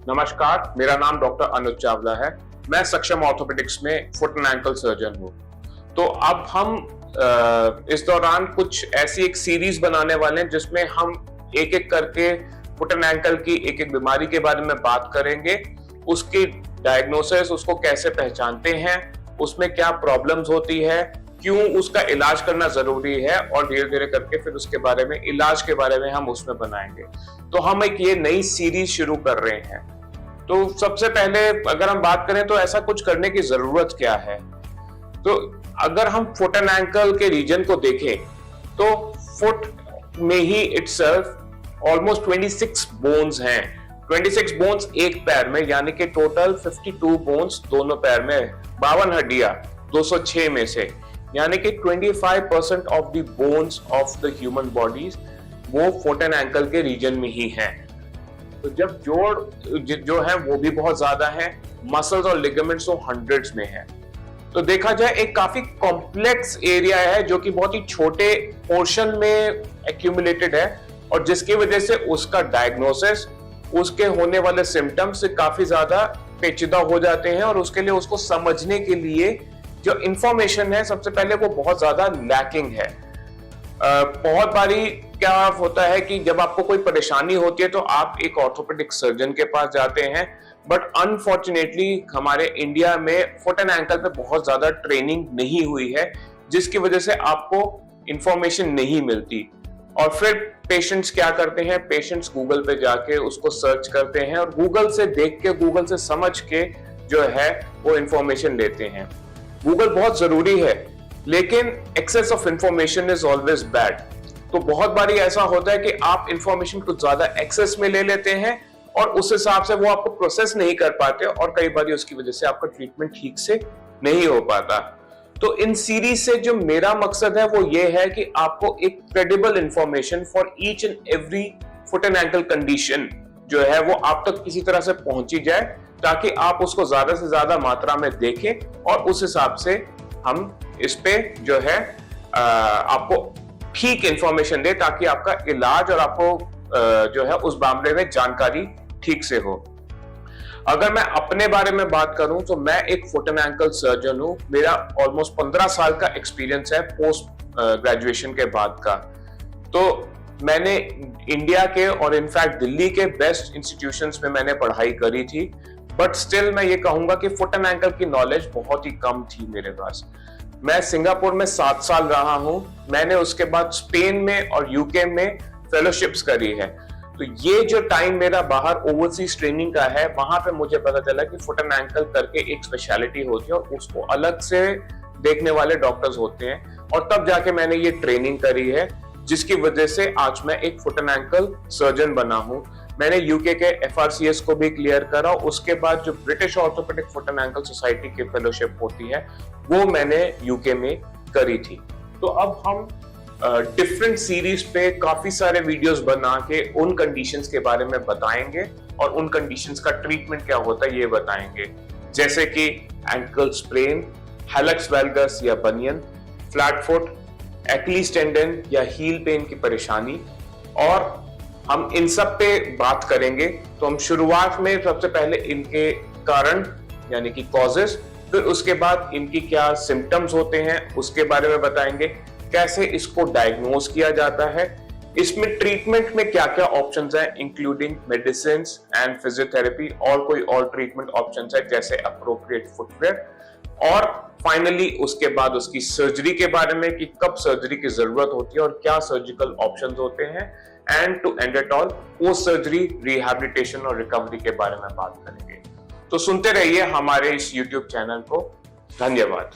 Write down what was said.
नमस्कार, मेरा नाम डॉक्टर अनुज चावला है। मैं सक्षम ऑर्थोपेडिक्स में फुट एंड एंकल सर्जन हूँ। तो अब हम इस दौरान कुछ ऐसी एक सीरीज बनाने वाले हैं जिसमें हम एक एक करके फुट एंड एंकल की एक एक बीमारी के बारे में बात करेंगे, उसकी डायग्नोसिस, उसको कैसे पहचानते हैं, उसमें क्या प्रॉब्लम्स होती है, क्यों उसका इलाज करना जरूरी है, और धीरे धीरे करके फिर उसके बारे में, इलाज के बारे में हम उसमें बनाएंगे। तो हम एक ये नई सीरीज शुरू कर रहे हैं। तो सबसे पहले अगर हम बात करें तो ऐसा कुछ करने की जरूरत क्या है, तो अगर हम फुट एंड एंकल के रीजन को देखें तो फुट में ही इटसेल्फ ऑलमोस्ट 26 बोन्स हैं। 26 बोन्स एक पैर में, यानी कि टोटल 52 बोन्स दोनों पैर में, 52 हड्डियां 206 में से, यानी कि 25% of the bones of the human bodies वो फुट एंड एंकल के रीजन में ही हैं। तो जब जोड़ जो है वो भी बहुत ज्यादा है, मसल्स और लिगामेंट्स तो हंड्रेड्स में है। तो देखा जाए एक काफी कॉम्प्लेक्स एरिया है जो कि बहुत ही छोटे पोर्शन में एक्यूमुलेटेड है, और जिसकी वजह से उसका डायग्नोसिस, उसके होने वाले सिम्टम्स से काफी ज्यादा पेचीदा हो जाते हैं, और उसके लिए उसको समझने के लिए जो इंफॉर्मेशन है सबसे पहले वो बहुत ज्यादा लैकिंग है। बहुत बारी क्या होता है कि जब आपको कोई परेशानी होती है तो आप एक ऑर्थोपेडिक सर्जन के पास जाते हैं, बट अनफॉर्चुनेटली हमारे इंडिया में फुट एंड एंकल पे बहुत ज्यादा ट्रेनिंग नहीं हुई है, जिसकी वजह से आपको इंफॉर्मेशन नहीं मिलती। और फिर पेशेंट्स क्या करते हैं, पेशेंट्स गूगल पे जाके उसको सर्च करते हैं और गूगल से देख के, गूगल से समझ के जो है वो इंफॉर्मेशन लेते हैं। गूगल बहुत जरूरी है, लेकिन excess of information is always bad. तो बहुत बारी ऐसा होता है कि आप इंफॉर्मेशन कुछ ज्यादा एक्सेस में ले लेते हैं और उस हिसाब से वो आपको प्रोसेस नहीं कर पाते, और कई बारी उसकी वजह से आपका ट्रीटमेंट ठीक से नहीं हो पाता। तो इन सीरीज से जो मेरा मकसद है वो ये है कि आपको एक credible information for each and every foot and ankle condition जो है वो आप तक किसी तरह से पहुंची जाए, ताकि आप उसको ज्यादा से ज्यादा मात्रा में देखें और उस हिसाब से हम इस पे जो है आपको ठीक इंफॉर्मेशन दे, ताकि आपका इलाज और आपको जो है उस मामले में जानकारी ठीक से हो। अगर मैं अपने बारे में बात करूं तो मैं एक फुट एंड एंकल सर्जन हूं। मेरा ऑलमोस्ट 15 साल का एक्सपीरियंस है पोस्ट ग्रेजुएशन के बाद का। तो मैंने इंडिया के और इनफैक्ट दिल्ली के बेस्ट इंस्टीट्यूशंस में मैंने पढ़ाई करी थी, बट स्टिल मैं ये कहूंगा कि फुट एंड एंकल की नॉलेज बहुत ही कम थी मेरे पास। मैं सिंगापुर में 7 साल रहा हूं। मैंने उसके बाद स्पेन में और यूके में फेलोशिप्स करी है। तो ये जो टाइम मेरा बाहर ओवरसीज ट्रेनिंग का है, वहां पे मुझे पता चला कि फुट एंड एंकल करके एक स्पेशलिटी होती है और उसको अलग से देखने वाले डॉक्टर्स होते हैं, और तब जाके मैंने ये ट्रेनिंग करी है, जिसकी वजह से आज मैं एक फुट एंड एंकल सर्जन बना हूं। मैंने यूके के FRCS को भी क्लियर करा, उसके बाद जो British orthopaedic foot and ankle society की फेलोशिप होती है वो मैंने यूके में करी थी। तो अब हम डिफरेंट सीरीज पे काफी सारे वीडियोस बना के उन कंडीशंस के बारे में बताएंगे, और उन कंडीशंस का ट्रीटमेंट क्या होता है ये बताएंगे, जैसे कि एंकल स्प्रेन, हेलक्स वैल्गस या बनियन, फ्लैट फुट, एक्लीज टेंडन या हील पेन की परेशानी, और हम इन सब पे बात करेंगे। तो हम शुरुआत में सबसे पहले इनके कारण यानी कि कॉजेस, फिर उसके बाद इनकी क्या सिम्टम्स होते हैं उसके बारे में बताएंगे, कैसे इसको डायग्नोज किया जाता है, इसमें ट्रीटमेंट में क्या क्या ऑप्शंस हैं इंक्लूडिंग मेडिसिन एंड फिजियोथेरेपी, और कोई और ट्रीटमेंट ऑप्शंस है जैसे अप्रोप्रिएट फुटवेयर, और फाइनली उसके बाद उसकी सर्जरी के बारे में कि कब सर्जरी की जरूरत होती है और क्या सर्जिकल ऑप्शंस होते हैं, end to end it all post surgery rehabilitation और रिकवरी के बारे में बात करेंगे। तो सुनते रहिए हमारे इस YouTube चैनल को। धन्यवाद।